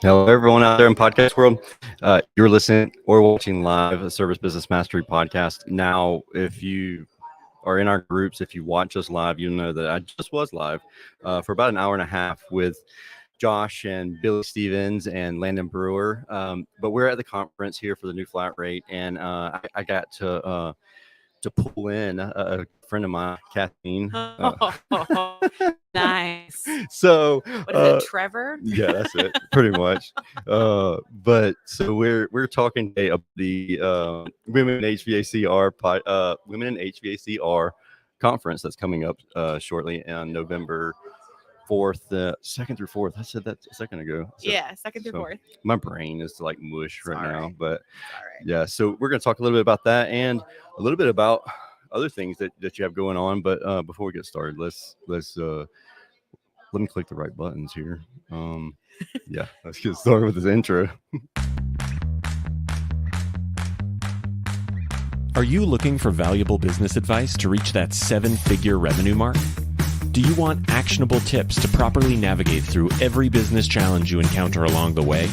Hello, everyone out there in podcast world. You're listening or watching live a Service Business Mastery podcast. Now, if you are in our groups, if you watch us live, you know that I just was live for about an hour and a half with Josh and Billy Stevens and Landon Brewer. But we're at the conference here for the new flat rate, and I got to pull in a friend of mine, Kathleen. Nice. So what is it, Trevor? Yeah, that's it, pretty much. But so we're talking today about the Women in HVACR Women in HVACR conference that's coming up shortly on November 4th, 2nd through 4th. I said that a second ago. Yeah, 2nd through 4th. My brain is like mush right now, but right. Yeah. So we're going to talk a little bit about that and a little bit about other things that you have going on. But before we get started, let's let me click the right buttons here. Yeah, let's get started with this intro. Are you looking for valuable business advice to reach that 7-figure revenue mark? Do you want actionable tips to properly navigate through every business challenge you encounter along the way?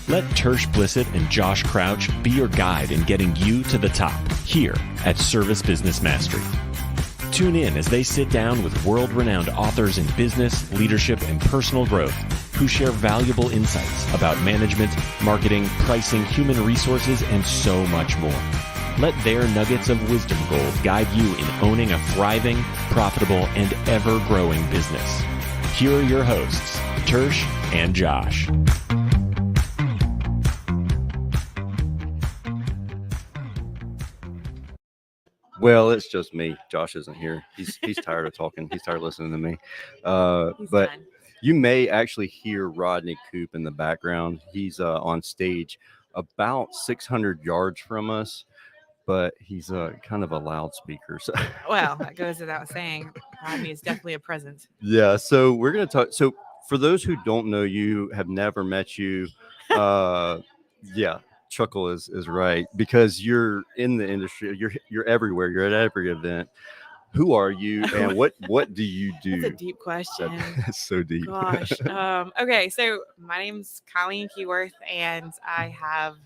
Let Tersh Blissett and Josh Crouch be your guide in getting you to the top here at Service Business Mastery. Tune in as they sit down with world-renowned authors in business, leadership, and personal growth who share valuable insights about management, marketing, pricing, human resources, and so much more. Let their nuggets of wisdom gold guide you in owning a thriving, profitable, and ever-growing business. Here are your hosts, Tersh and Josh. Well, it's just me. Josh isn't here. He's tired of talking. He's tired of listening to me. But done. You may actually hear Rodney Coop in the background. He's on stage about 600 yards from us, but he's kind of a loudspeaker. So. Well, that goes without saying. Rodney is definitely a presence. Yeah. So we're going to talk. So for those who don't know you, have never met you, yeah. Chuckle is right, because you're in the industry, you're everywhere, you're at every event. Who are you and what do you do? That's a deep question. That's so deep. Gosh. Okay, so my name's Colleen Keyworth, and I have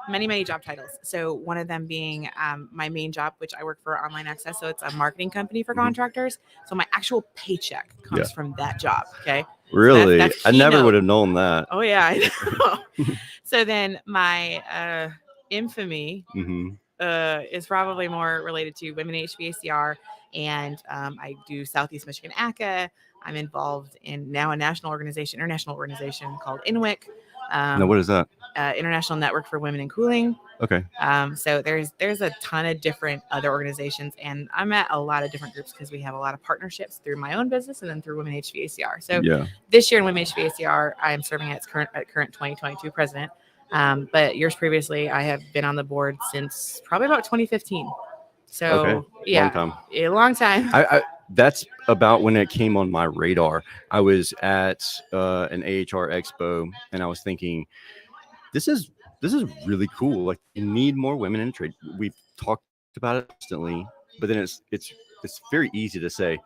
many job titles. So one of them being my main job, which I work for Online Access. So it's a marketing company for contractors. So my actual paycheck comes from that job. Okay. Really? So that's I never would have known that. Oh yeah. I know. So then my infamy is probably more related to Women in HVACR, and I do Southeast Michigan ACA. I'm involved in now a international organization called INWIC. Now, what is that? International Network for Women in Cooling. Okay. So there's a ton of different other organizations, and I'm at a lot of different groups because we have a lot of partnerships through my own business and then through Women HVACR. So this year in Women HVACR, I am serving as current 2022 president. But years previously, I have been on the board since probably about 2015. So a long time. I that's about when it came on my radar. I was at an AHR expo, and I was thinking, this is really cool. Like, you need more women in trade. We've talked about it constantly, but then it's very easy to say,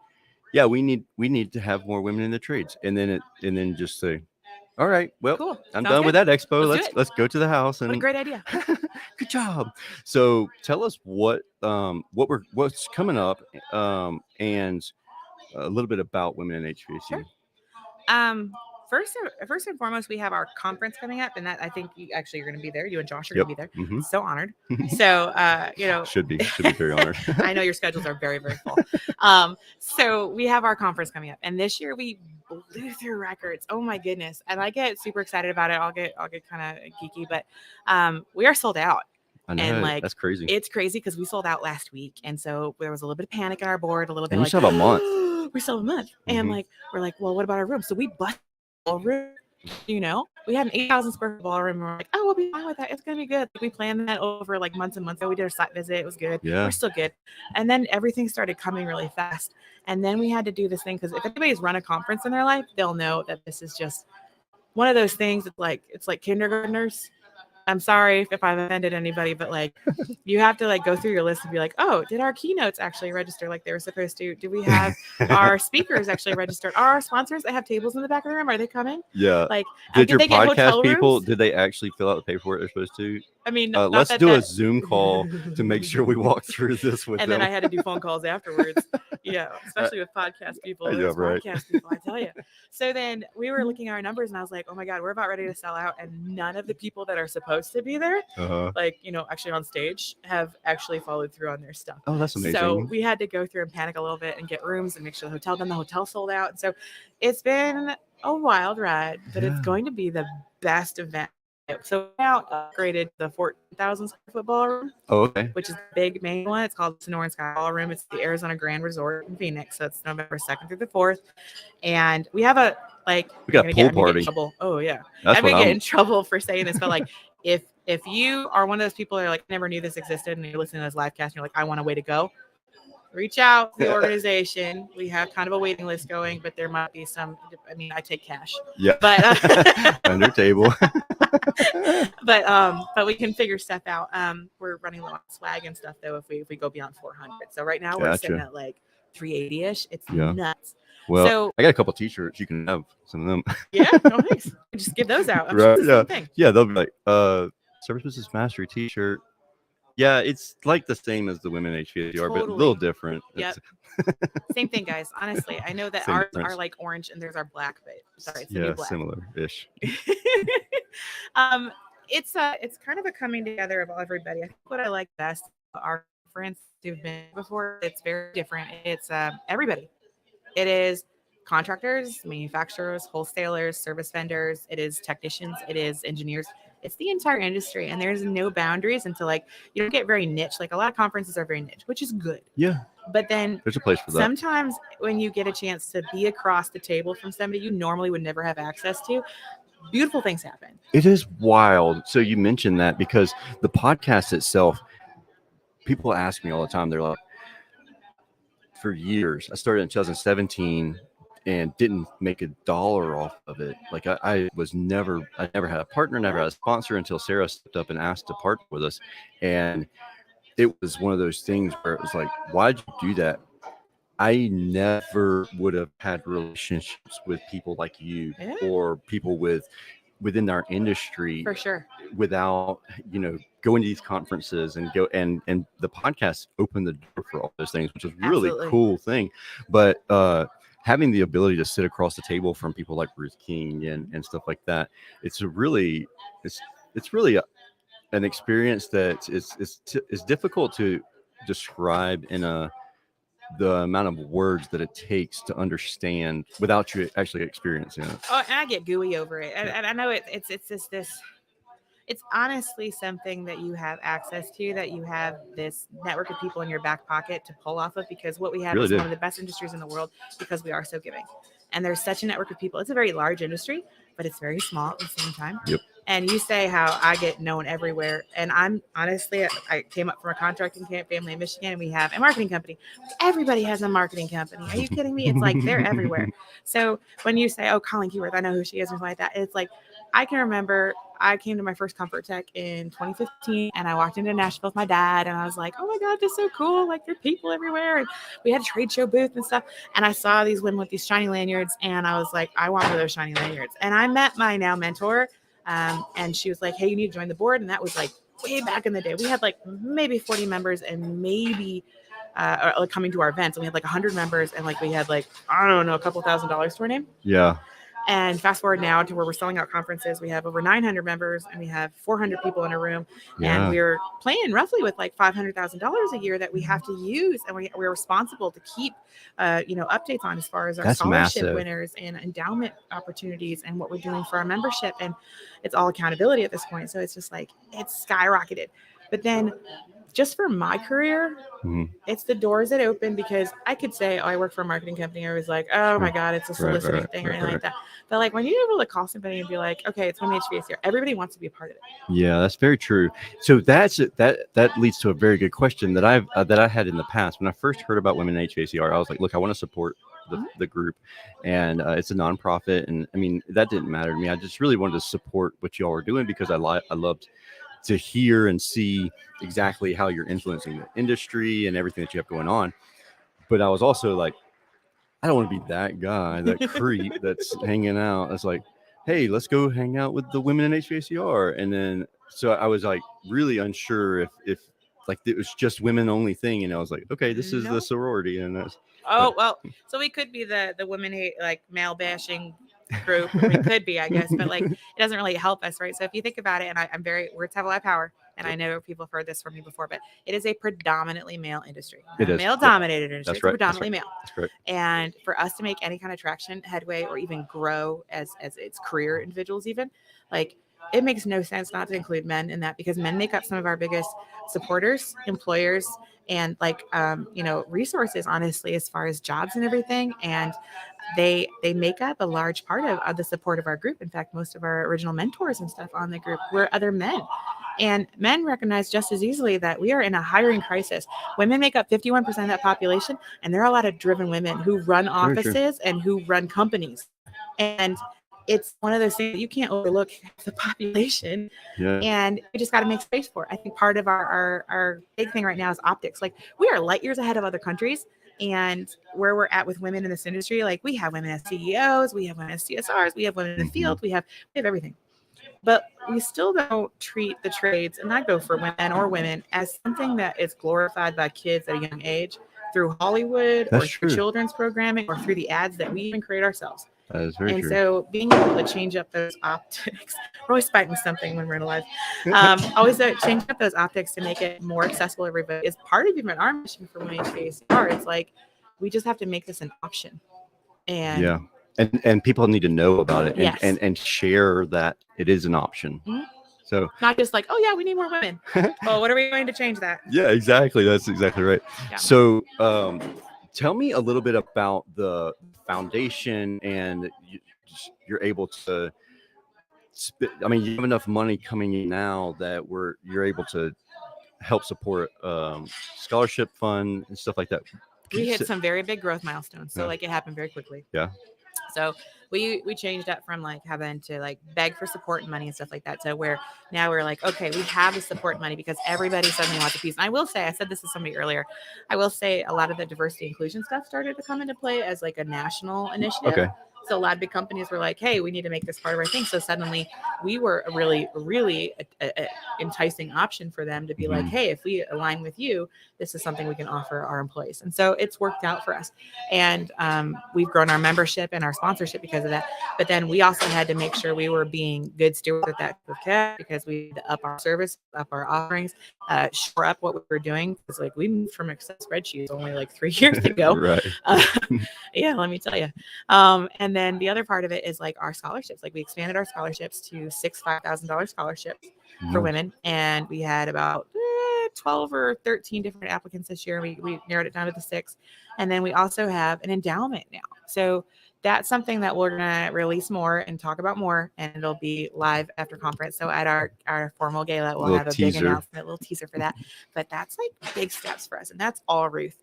yeah, we need to have more women in the trades, and then just say, all right, well, cool. I'm done with that expo. Let's go to the house. And what a great idea. Good job. So tell us what's coming up, and a little bit about Women in HVAC. Sure. First and foremost, we have our conference coming up, and that I think you're going to be there. You and Josh are going to be there. Mm-hmm. So honored. So should be very honored. I know your schedules are very, very full. So we have our conference coming up, and this year we blew through records. Oh my goodness! And I get super excited about it. I'll get kind of geeky, but we are sold out. I know, and that's crazy. It's crazy because we sold out last week, and so there was a little bit of panic in our board, a little bit. And we still have a month. We still have a month, and we're like, well, what about our room? So we bust. Ballroom, we had an 8,000 square foot ballroom, and we're like, oh, we'll be fine with that. It's gonna be good. We planned that over like months and months ago. We did a site visit. It was good. Yeah, we're still good. And then everything started coming really fast. And then we had to do this thing, because if anybody's run a conference in their life, they'll know that this is just one of those things. It's like kindergartners. I'm sorry if I've offended anybody, but like you have to like go through your list and be like, oh, did our keynotes actually register like they were supposed to? Do we have our speakers actually registered? Are our sponsors that have tables in the back of the room? Are they coming? Yeah. Like, did your they get podcast hotel people, rooms? did they actually fill out the paperwork they're supposed to? I mean, let's do a Zoom call to make sure we walk through this with and them. then I had to do phone calls afterwards. Yeah, especially with podcast people. Yeah, right. Podcast people, I tell you. So then we were looking at our numbers, and I was like, oh my God, we're about ready to sell out. And none of the people that are supposed to be there, like, you know, actually on stage, have actually followed through on their stuff. Oh, that's amazing. So we had to go through and panic a little bit and get rooms and make sure the hotel sold out. And so it's been a wild ride, but it's going to be the best event. So now upgraded the 14,000 square foot ballroom. Oh, okay. Which is the big main one. It's called Sonoran Sky Ballroom. It's the Arizona Grand Resort in Phoenix. So it's November 2nd through the 4th. And we have we got a pool party. Oh yeah. That's I'm gonna get in trouble for saying this, but like if you are one of those people that are like, never knew this existed, and you're listening to this live cast and you're like, I want a way to go, reach out to the organization. We have kind of a waiting list going, but there might be some. I mean, I take cash. Yeah. But under table. but we can figure stuff out. We're running low on swag and stuff though if we go beyond 400. So right now we're sitting at like 380ish. It's nuts. Well, so, I got a couple T-shirts. You can have some of them. Yeah, no thanks. Just give those out. I'm sure yeah, thing. Yeah. They'll be like, Service Business Mastery T-shirt. Yeah, it's like the same as the women HVACR, but a little different. Yep. Same thing, guys. Honestly, I know that ours are like orange and theirs are black, but sorry, it's the black. Similar-ish. It's kind of a coming together of everybody. I think what I like best our friends who've been before, it's very different. It's everybody. It is contractors, manufacturers, wholesalers, service vendors. It is technicians. It is engineers. It's the entire industry, and there's no boundaries until like you don't get very niche. Like a lot of conferences are very niche, which is good. Yeah. But then there's a place for that. Sometimes when you get a chance to be across the table from somebody you normally would never have access to, beautiful things happen. It is wild. So you mentioned that because the podcast itself, people ask me all the time. They're like, for years, I started in 2017 and didn't make $1 off of it. Like I never had a partner, never had a sponsor until Sarah stepped up and asked to partner with us. And it was one of those things where it was like, why'd you do that? I never would have had relationships with people like you or people within our industry for sure without, going to these conferences and the podcast opened the door for all those things, which is really cool thing. But having the ability to sit across the table from people like Ruth King and stuff like that, it's really an experience that is difficult to describe in the amount of words that it takes to understand without you actually experiencing it. Oh, and I get gooey over it. And I know it's honestly something that you have access to, that you have this network of people in your back pocket to pull off of, because what we have is one of the best industries in the world because we are so giving. And there's such a network of people. It's a very large industry, but it's very small at the same time. Yep. And you say how I get known everywhere. And I'm honestly, I came up from a contracting family in Michigan, and we have a marketing company. Everybody has a marketing company. Are you kidding me? It's like they're everywhere. So when you say, oh, Colleen Keyworth, I know who she is, or something like that, it's like, I can remember I came to my first Comfort Tech in 2015, and I walked into Nashville with my dad, and I was like, oh my God, this is so cool. Like, there are people everywhere. And we had a trade show booth and stuff. And I saw these women with these shiny lanyards, and I was like, I want one of those shiny lanyards. And I met my now mentor, and she was like, hey, you need to join the board. And that was like way back in the day. We had like maybe 40 members and maybe coming to our events. And we had like 100 members, and like we had like, I don't know, a couple $1,000s to our name. Yeah. And fast forward now to where we're selling out conferences. We have over 900 members, and we have 400 people in a room. Yeah. And we're playing roughly with like $500,000 a year that we have to use. And we're responsible to keep, updates on as far as our scholarship winners and endowment opportunities and what we're doing for our membership. And it's all accountability at this point. So it's just like, it's skyrocketed. But then just for my career, it's the doors that open, because I could say, oh, I work for a marketing company. I was like, oh my God, it's a soliciting thing or anything like that. But like when you're able to call somebody and be like, okay, it's Women HVACR, everybody wants to be a part of it. Yeah, that's very true. So that leads to a very good question that I had in the past. When I first heard about Women HVACR, I was like, look, I want to support the group, and it's a nonprofit. And I mean, that didn't matter to me. I just really wanted to support what y'all were doing because I loved to hear and see exactly how you're influencing the industry and everything that you have going on. But I was also like, I don't want to be that guy, that creep that's hanging out. It's like, hey, let's go hang out with the women in HVACR. And then, so I was like really unsure if like it was just women only thing. And I was like, okay, this is the sorority. And that's, well, so we could be the women hate, like male bashing group. We could be, I guess, but like it doesn't really help us, right? So if you think about it, and words have a lot of power. And I know people have heard this from me before, but it is a predominantly male industry. It is male-dominated industry. That's it's right. predominantly That's male. That's correct. And for us to make any kind of traction, headway, or even grow as its career individuals, even like it makes no sense not to include men in that, because men make up some of our biggest supporters, employers, and like resources, honestly, as far as jobs and everything. And they make up a large part of the support of our group. In fact, most of our original mentors and stuff on the group were other men. And men recognize just as easily that we are in a hiring crisis. Women make up 51% of that population, and there are a lot of driven women who run offices and who run companies. And it's one of those things that you can't overlook the population. Yeah. And we just got to make space for it. I think part of our big thing right now is optics. Like, we are light years ahead of other countries. And where we're at with women in this industry, like we have women as CEOs, we have women as CSRs, we have women in the field, we have everything. But we still don't treat the trades, and I go for women, as something that is glorified by kids at a young age through Hollywood or through children's programming or through the ads that we even create ourselves. That is very true. So being able to change up those optics, we're always fighting something when we're in live. Always change up those optics to make it more accessible to everybody is part of even our mission for Women HVACR. It's like, we just have to make this an option. And yeah. And people need to know about it yes. and share that it is an option. Mm-hmm. So not just like, oh yeah, we need more women. Well, what are we going to change that? Yeah, exactly. That's exactly right. Yeah. So tell me a little bit about the foundation, and you're able to, I mean, you have enough money coming in now that you're able to help support scholarship fund and stuff like that. We hit some very big growth milestones. So like it happened very quickly. Yeah. So we changed that from like having to like beg for support and money and stuff like that to where now we're like, okay, we have the support money because everybody suddenly wants a piece. And I will say, I said this to somebody earlier, I will say a lot of the diversity inclusion stuff started to come into play as like a national initiative. Okay. So a lot of big companies were like, hey, we need to make this part of our thing. So suddenly we were a really, really enticing option for them to be like, hey, if we align with you, this is something we can offer our employees. And so it's worked out for us. And we've grown our membership and our sponsorship because of that. But then we also had to make sure we were being good stewards with that because we had to up our service, up our offerings, shore up what we were doing. It's like we moved from Excel spreadsheets only like 3 years ago. Right. Yeah, let me tell you. And then the other part of it is like our scholarships. Like we expanded our scholarships to 6 $5,000 scholarships for women. And we had about 12 or 13 different applicants this year. We narrowed it down to the 6. And then we also have an endowment now. So that's something that we're going to release more and talk about more. And it'll be live after conference. So at our formal gala, we'll have a big announcement, a little teaser for that. But that's like big steps for us. And that's all Ruth.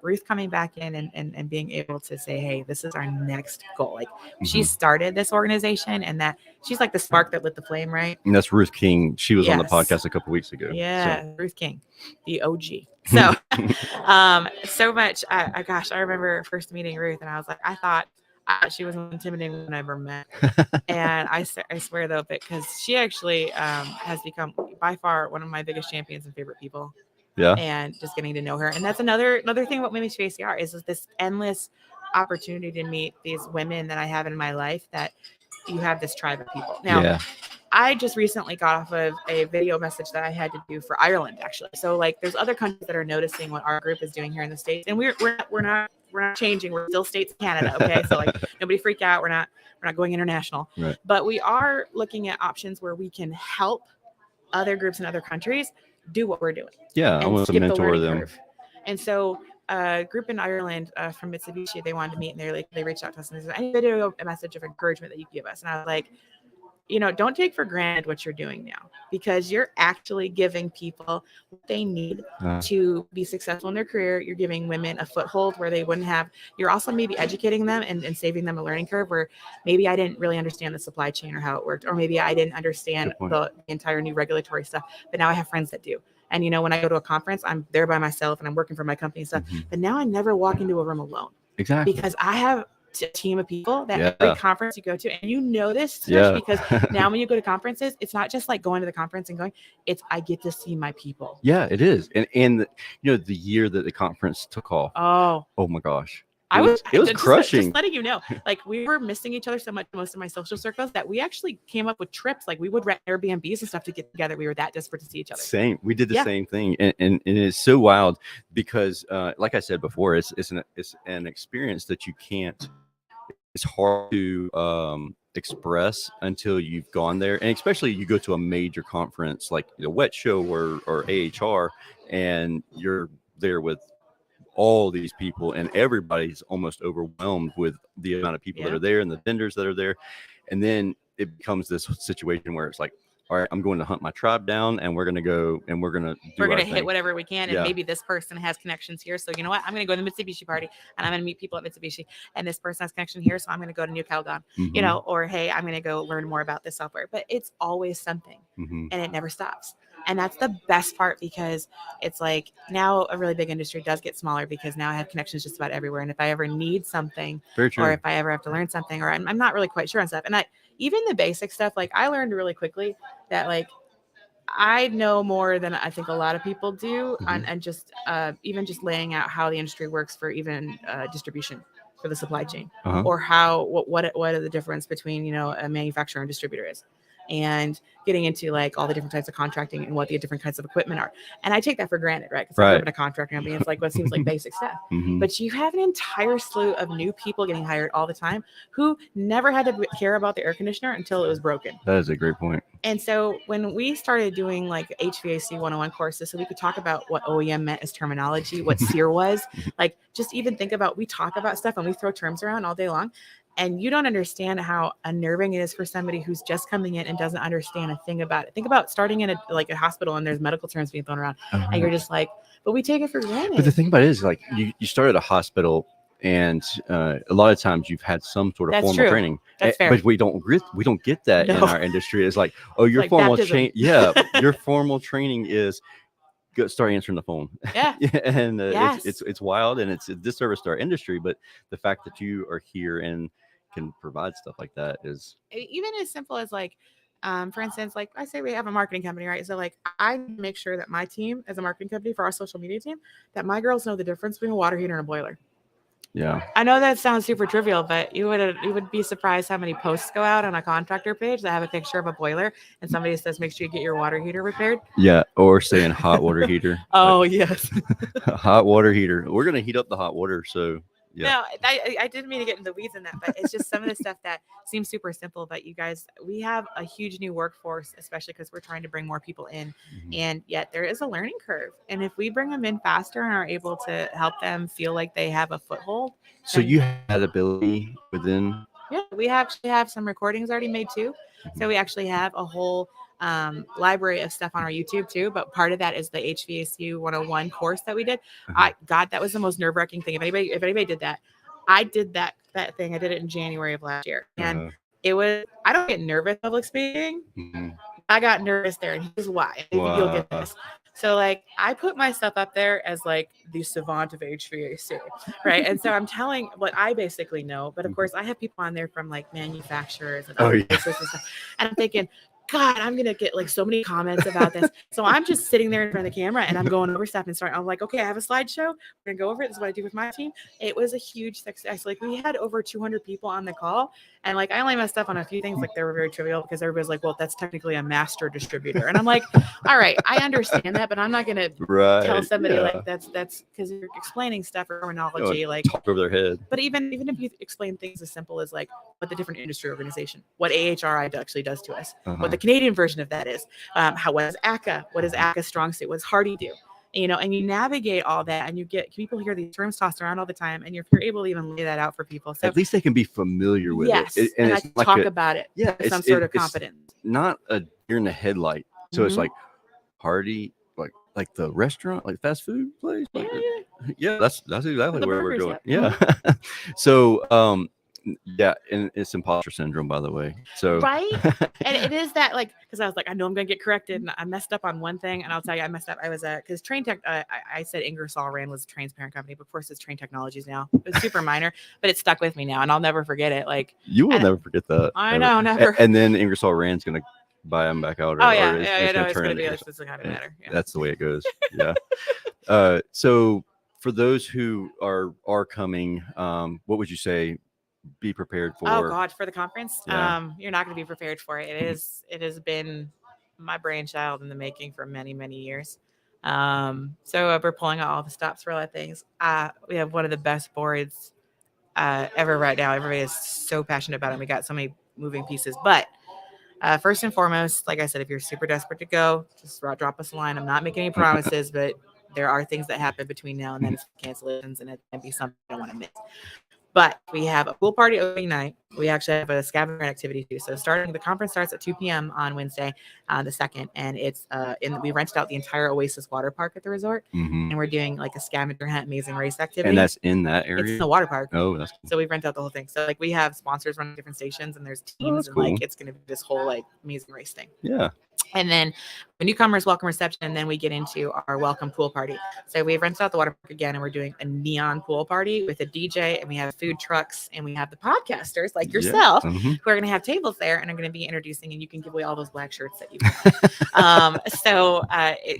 Ruth coming back in and being able to say, hey, this is our next goal. Like she started this organization, and that she's like the spark that lit the flame, right? And that's Ruth King. She was on the podcast a couple weeks ago. Yeah, so. Ruth King, the OG. So, so much. I remember first meeting Ruth, and I was like, I thought she was intimidating when I ever met. And I swear though, because she actually has become by far one of my biggest champions and favorite people. Yeah. And just getting to know her. And that's another thing about Women HVACR is this endless opportunity to meet these women that I have in my life, that you have this tribe of people. Now, I just recently got off of a video message that I had to do for Ireland, actually. So like there's other countries that are noticing what our group is doing here in the States. And we're not changing. We're still States of Canada. Okay. So like nobody freak out. We're not going international, right. But we are looking at options where we can help other groups in other countries do what we're doing. Yeah, I want to mentor them. Curve. And so a group in Ireland from Mitsubishi, they wanted to meet, and they reached out to us and they said, any video, a message of encouragement that you give us. And I was like, don't take for granted what you're doing now, because you're actually giving people what they need to be successful in their career. You're giving women a foothold where they wouldn't have. You're also maybe educating them and saving them a learning curve where maybe I didn't really understand the supply chain or how it worked, or maybe I didn't understand the entire new regulatory stuff, but now I have friends that do. And, when I go to a conference, I'm there by myself and I'm working for my company and stuff, but now I never walk into a room alone. Exactly. Because I have a team of people that every conference you go to, and this, because now when you go to conferences, it's not just like going to the conference and going, I get to see my people. Yeah, it is. And the year that the conference took off. Oh my gosh. It was crushing. Just letting you know, like we were missing each other so much, most of my social circles, that we actually came up with trips. Like we would rent Airbnbs and stuff to get together. We were that desperate to see each other. Same. We did the same thing. And it's so wild because like I said before, it's an experience that you can't, it's hard to express until you've gone there. And especially you go to a major conference like the Wet Show or AHR, and you're there with all these people and everybody's almost overwhelmed with the amount of people that are there and the vendors that are there. And then it becomes this situation where it's like, all right, I'm going to hunt my tribe down, and we're going to go and we're going to hit whatever we can. And maybe this person has connections here. So you know what? I'm going to go to the Mitsubishi party and I'm going to meet people at Mitsubishi, and this person has connection here. So I'm going to go to New Calgon, or, hey, I'm going to go learn more about this software, but it's always something and it never stops. And that's the best part, because it's like now a really big industry does get smaller, because now I have connections just about everywhere. And if I ever need something, or if I ever have to learn something, or I'm not really quite sure on stuff. And even the basic stuff, like I learned really quickly that like I know more than I think a lot of people do on just even just laying out how the industry works for even distribution for the supply chain, or what are the difference between, a manufacturer and distributor is. And getting into like all the different types of contracting and what the different kinds of equipment are. And I take that for granted, right? Because I've been a contractor company. It's like what seems like basic stuff. But you have an entire slew of new people getting hired all the time who never had to care about the air conditioner until it was broken. That is a great point. And so when we started doing like HVAC 101 courses, so we could talk about what OEM meant as terminology, what SEER was, like just even think about, we talk about stuff and we throw terms around all day long. And you don't understand how unnerving it is for somebody who's just coming in and doesn't understand a thing about it. Think about starting in a hospital and there's medical terms being thrown around, and you're just like, but we take it for granted. But the thing about it is, like, you start at a hospital, and a lot of times you've had some sort of formal training. That's fair. But we don't get that in our industry. It's like, oh, your like formal training, your formal training is start answering the phone. And it's wild, and it's a disservice to our industry. But the fact that you are here and can provide stuff like that is even as simple as like, for instance, like I say we have a marketing company, right? So like I make sure that my team as a marketing company for our social media team, that my girls know the difference between a water heater and a boiler. Yeah. I know that sounds super trivial, but you would be surprised how many posts go out on a contractor page that have a picture of a boiler and somebody says, make sure you get your water heater repaired. Yeah. Or saying hot water heater. Yes. Hot water heater. We're going to heat up the hot water. So yeah. No, I didn't mean to get into the weeds in that, but it's just some of the stuff that seems super simple. But you guys, we have a huge new workforce, especially because we're trying to bring more people in. And yet there is a learning curve. And if we bring them in faster and are able to help them feel like they have a foothold. So you had ability within? Yeah, we actually have some recordings already made too. So we actually have a whole library of stuff on our YouTube too, but part of that is the HVACU 101 course that we did. God, that was the most nerve-wracking thing. If anybody did that, I did that thing. I did it in January of last year, and it was. I don't get nervous public speaking. I got nervous there, and here's why. You'll get this. So like I put myself up there as like the savant of HVAC, right? And so I'm telling what I basically know, but of course I have people on there from like manufacturers and other places and stuff, and I'm thinking, God, I'm going to get like so many comments about this. So I'm just sitting there in front of the camera and I'm going over stuff and I'm like, okay, I have a slideshow. We're going to go over it. This is what I do with my team. It was a huge success. Like we had over 200 people on the call, and like I only messed up on a few things. Like they were very trivial because everybody's like, well, that's technically a master distributor. And I'm like, all right, I understand that, but I'm not going to tell somebody like that's because you're explaining stuff or terminology, like talk over their head. But even if you explain things as simple as like what the different industry organization, what AHRI actually does to us, what the Canadian version of that is, what is ACA, what is ACA's strong suit, what does Hardy do, and you navigate all that, and you get people hear these terms tossed around all the time, and if you're able to even lay that out for people, so at least they can be familiar with it. And I talk about it with some sort of confidence. not a deer in the headlight. So it's like party, like the restaurant, like fast food place. Like yeah, that's exactly where we're going. Yeah. So yeah, and it's imposter syndrome, by the way. So right, and it is that, like, because I was like, I know I'm gonna get corrected, and I messed up on one thing, and I'll tell you, I messed up. I was because Train Tech, I said Ingersoll Rand was Train's parent company, but of course it's Train Technologies now. It's super minor, but it stuck with me now, and I'll never forget it. Like, you will never forget that. I know, never. And then Ingersoll Rand's gonna buy them back out. Or it's gonna be. It doesn't matter. Yeah. That's the way it goes. Yeah. So for those who are coming, what would you say? Be prepared for? Oh God, for the conference, Yeah. You're not going to be prepared for it. It has been my brainchild in the making for many years. So we're pulling out all the stops for a lot of things. We have one of the best boards ever right now. Everybody is so passionate about it. We got so many moving pieces, but first and foremost, like I said, if you're super desperate to go, just drop us a line. I'm not making any promises, but there are things that happen between now and then. It's cancellations, and it can be something I don't want to miss. But we have a pool party opening night. We actually have a scavenger activity too. So the conference starts at 2 p.m. on Wednesday, the 2nd, and it's we rented out the entire Oasis water park at the resort, and we're doing like a scavenger hunt, amazing race activity. And that's in that area. It's in the water park. Oh, that's cool. So we rent out the whole thing. So like we have sponsors running different stations, and there's teams, and like it's going to be this whole like amazing race thing. Yeah. And then the newcomers welcome reception, and then we get into our welcome pool party. So we've rented out the water park again, and we're doing a neon pool party with a DJ, and we have food trucks, and we have the podcasters like yourself who are going to have tables there and are going to be introducing, and you can give away all those black shirts that you have. So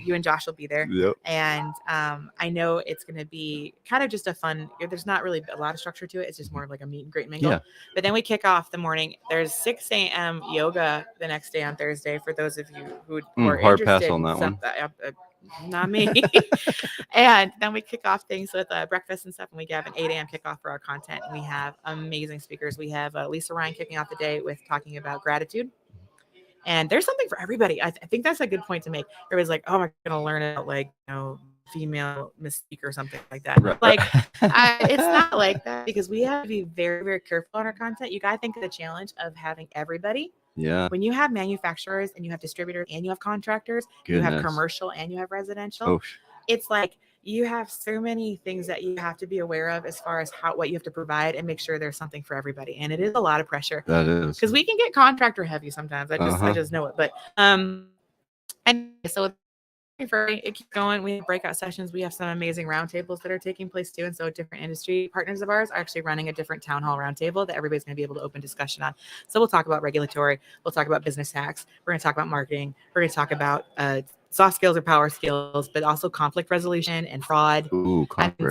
you and Josh will be there. Yep. And I know it's going to be kind of just a fun, there's not really a lot of structure to it. It's just more of like a meet and greet mingle. Yeah. But then we kick off the morning. There's 6 a.m. yoga the next day on Thursday for those of you who are hard interested pass on that one. Not me. And then we kick off things with breakfast and stuff, and we have an 8 a.m. kickoff for our content. And we have amazing speakers. We have Lisa Ryan kicking off the day with talking about gratitude. And there's something for everybody. I think that's a good point to make. Everybody's like, oh, I'm going to learn about like, female mystique or something like that. Right. Like, it's not like that, because we have to be very, very careful on our content. You got to think of the challenge of having everybody. Yeah. When you have manufacturers and you have distributors and you have contractors, you have commercial and you have residential. It's like you have so many things that you have to be aware of as far as what you have to provide and make sure there's something for everybody. And it is a lot of pressure. That is. Because we can get contractor heavy sometimes. I just know it. But and so it keeps going. We have breakout sessions. We have some amazing roundtables that are taking place too. And so different industry partners of ours are actually running a different town hall roundtable that everybody's going to be able to open discussion on. So we'll talk about regulatory. We'll talk about business hacks. We're going to talk about marketing. We're going to talk about soft skills or power skills, but also conflict resolution and fraud. And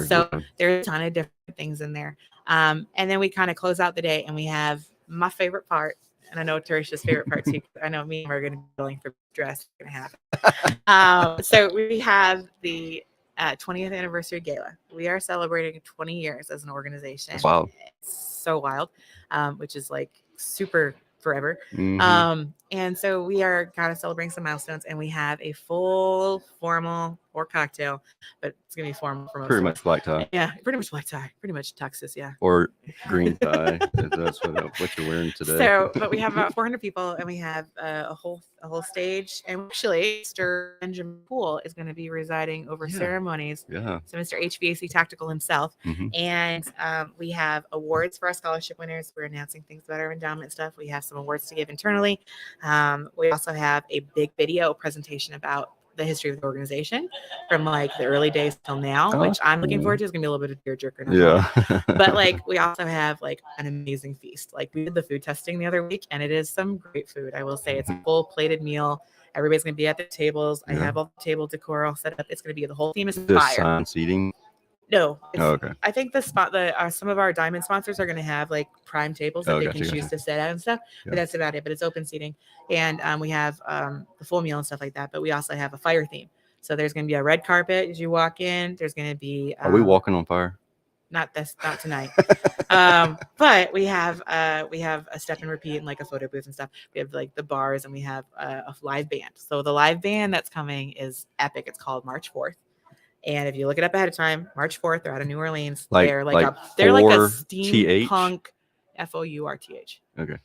so there's a ton of different things in there. And then we kind of close out the day, and we have my favorite part. And I know Teresha's favorite part too. I know me and we're going to be going for dress. Going to happen. So we have the 20th Anniversary Gala. We are celebrating 20 years as an organization. Wow. It's so wild, which is like super forever. And so we are kind of celebrating some milestones, and we have a full formal or cocktail, but it's gonna be formal for most. Pretty much black tie. Yeah, pretty much black tie, pretty much tuxes, yeah. Or green tie. That's what you're wearing today. So, but we have about 400 people, and we have a whole stage. And actually, Mr. Benjamin Poole is going to be residing over ceremonies. Yeah. So Mr. HVAC Tactical himself, and we have awards for our scholarship winners. We're announcing things about our endowment stuff. We have some awards to give internally. We also have a big video presentation about the history of the organization from like the early days till now, which I'm looking forward to. It's gonna be a little bit of tearjerker. Yeah. But like we also have like an amazing feast. Like we did the food testing the other week, and it is some great food. I will say it's a full plated meal. Everybody's gonna be at the tables. I have all the table decor all set up. It's gonna be the whole theme is fire. Seating. No. Okay. I think some of our diamond sponsors are going to have like prime tables that they can choose to sit at and stuff. Yeah. But that's about it. But it's open seating, and we have the full meal and stuff like that. But we also have a fire theme. So there's going to be a red carpet as you walk in. There's going to be. Are we walking on fire? Not tonight. But we have a step and repeat and like a photo booth and stuff. We have like the bars, and we have a live band. So the live band that's coming is epic. It's called March 4th. And if you look it up ahead of time, March 4th, they're out of New Orleans. They're like a steampunk FOURTH. Okay.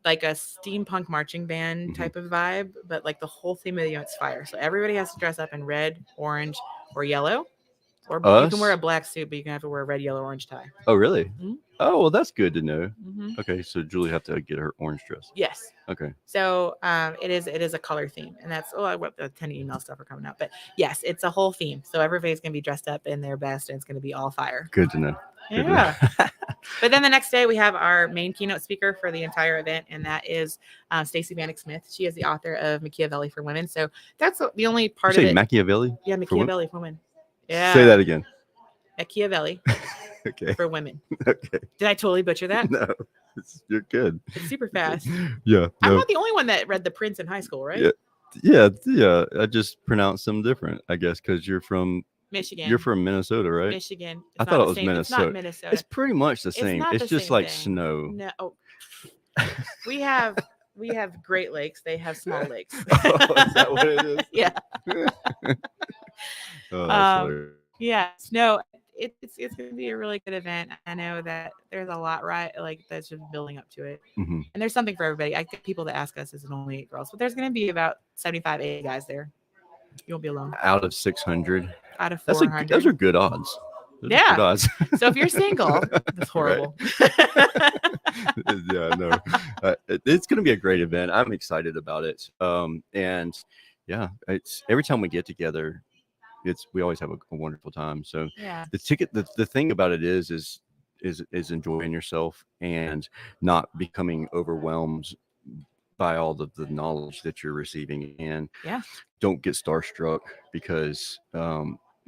like a steampunk marching band type of vibe, but like the whole theme of the event's fire. So everybody has to dress up in red, orange, or yellow. Or you can wear a black suit, but you can have to wear a red, yellow, orange tie. Oh, really? Mm-hmm. Oh, well, that's good to know. Mm-hmm. Okay, so Julie have to get her orange dress. Yes. Okay. So it is a color theme, and that's what the 10 email stuff are coming out. But yes, it's a whole theme. So everybody's gonna be dressed up in their best, and it's gonna be all fire. Good to know. Yeah. But then the next day we have our main keynote speaker for the entire event, and that is Stacy Vanek Smith. She is the author of Machiavelli for Women. So that's the only part of it. Machiavelli? Yeah, Machiavelli for women. Yeah. Say that again. Machiavelli. Okay. For women. Okay. Did I totally butcher that? No, you're good. It's super fast. Yeah. I'm not the only one that read The Prince in high school, right? Yeah. I just pronounced them different, I guess, because you're from Michigan. You're from Minnesota, right? Michigan. I thought it was Minnesota. It's not Minnesota. It's pretty much the same. It's just like snow. No. Oh. We have Great Lakes. They have small lakes. Is that what it is? Yeah. Yeah. No. It's going to be a really good event. I know that there's a lot, right? Like that's just building up to it. Mm-hmm. And there's something for everybody. I get people that ask us, is it only 8 girls? But there's going to be about 75, 80 guys there. You won't be alone. Out of 600. Out of 400. Those are good odds. Good odds. So if you're single, that's horrible. Yeah, no. It's going to be a great event. I'm excited about it. And yeah, it's every time we get together, we always have a wonderful time. So yeah, the thing about it is enjoying yourself and not becoming overwhelmed by all the knowledge that you're receiving. And don't get starstruck because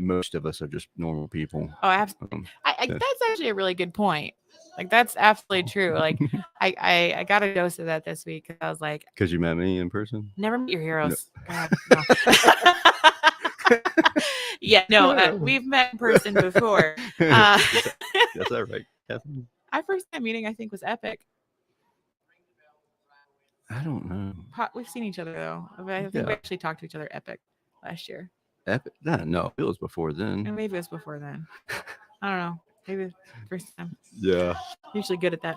most of us are just normal people. Oh, absolutely. That's actually a really good point. Like that's absolutely true. Like I got a dose of that this week. I was like, because you met me in person. Never met your heroes. No. Yeah, no, we've met in person before. That's all right, Catherine. Our first time meeting, I think, was epic. I don't know. We've seen each other though. I think we actually talked to each other epic last year. Epic? No, it was before then. And maybe it was before then. I don't know. Maybe first time. Yeah. Usually good at that.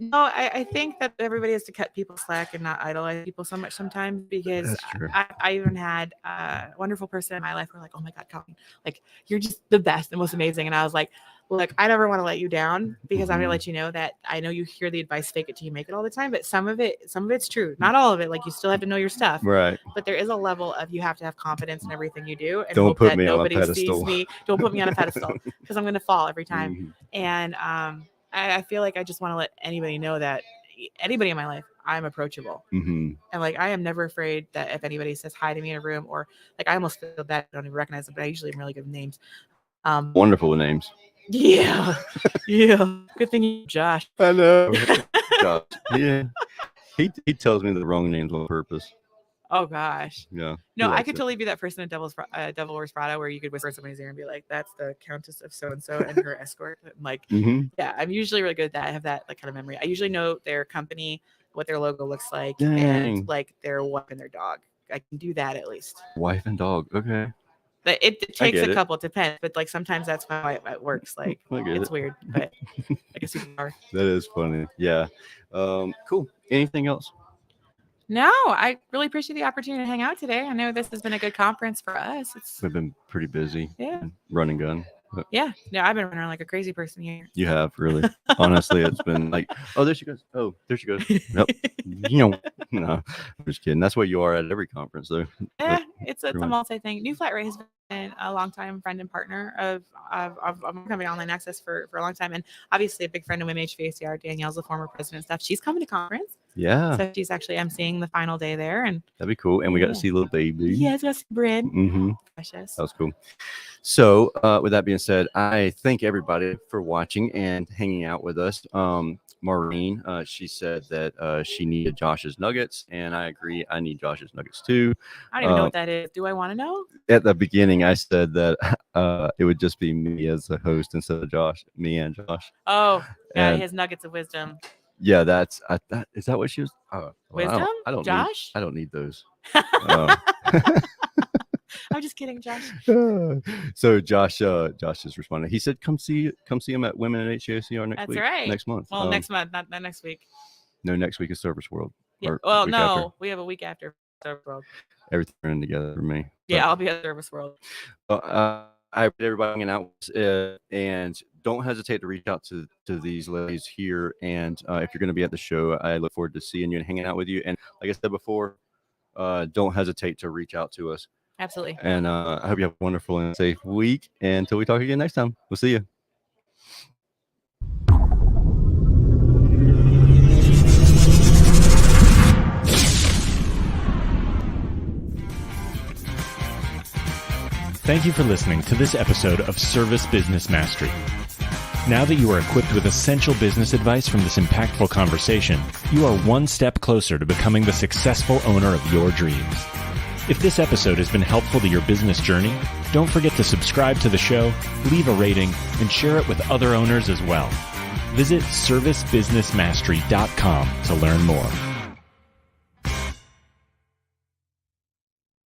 No, I think that everybody has to cut people slack and not idolize people so much sometimes, because I even had a wonderful person in my life who were like, oh my God, Colleen, like you're just the best and most amazing. And I was like, look, I never want to let you down, because I'm going to let you know that I know you hear the advice, fake it till you make it all the time, but some of it's true. Not all of it. Like you still have to know your stuff. Right. But there is a level of, you have to have confidence in everything you do. And don't hope put that me nobody on a pedestal. sees me. Don't put me on a pedestal, because I'm going to fall every time. Mm-hmm. And, I feel like I just want to let anybody know that anybody in my life, I'm approachable. Mm-hmm. And like, I am never afraid that if anybody says hi to me in a room, or like, I almost feel bad, I don't even recognize them, but I usually am really good with names. Wonderful names. Yeah. Yeah. Good thing you, Josh. I know. Josh. Yeah. He tells me the wrong names on purpose. Oh gosh. Yeah. No, I could totally be that person in Devil Wears Prada, where you could whisper in somebody's ear and be like, "That's the Countess of so and so and her escort." I'm like, yeah, I'm usually really good at that. I have that like kind of memory. I usually know their company, what their logo looks like, and like their wife and their dog. I can do that at least. Wife and dog. Okay. But it takes a couple. It depends. But like sometimes that's how it works. Like it's weird, but like a superpower. That is funny. Yeah. Cool. Anything else? No, I really appreciate the opportunity to hang out today. I know this has been a good conference for us. We've been pretty busy. Yeah. Run and gun. But yeah. No, I've been running around like a crazy person here. You have, really. Honestly, it's been like, oh, there she goes. Oh, there she goes. Nope. No, I'm just kidding. That's what you are at every conference, though. Yeah, it's a multi thing. New Flat Rate has been a longtime friend and partner of coming online access for a long time, and obviously a big friend of Women HVACR. Danielle's the former president and stuff. She's coming to conference. Yeah. So she's actually emceeing the final day there, and that'd be cool. And we got to see little baby. Yeah, it's got some bread. Mm-hmm. Precious. That was cool. So with that being said, I thank everybody for watching and hanging out with us. Maureen, she said that she needed Josh's nuggets, and I agree. I need Josh's nuggets too. I don't even know what that is. Do I want to know? At the beginning, I said that it would just be me as the host instead of Josh, me and Josh. Oh, yeah, his nuggets of wisdom. Yeah, is that what she was? Wisdom? I don't Josh? I don't need those. I'm just kidding, Josh. So Josh is responding. He said, "Come see him at Women at HVACR next week." That's right. Next month. Well, next month, not next week. No, next week is Service World. Yeah. Well, no, we have a week after Service World. Everything running together for me. Yeah, I'll be at Service World. I appreciate everybody hanging out, and don't hesitate to reach out to these ladies here. And if you're going to be at the show, I look forward to seeing you and hanging out with you. And like I said before, don't hesitate to reach out to us. Absolutely. And I hope you have a wonderful and safe week. And until we talk again next time, we'll see you. Thank you for listening to this episode of Service Business Mastery. Now that you are equipped with essential business advice from this impactful conversation, you are one step closer to becoming the successful owner of your dreams. If this episode has been helpful to your business journey, don't forget to subscribe to the show, leave a rating, and share it with other owners as well. Visit servicebusinessmastery.com to learn more.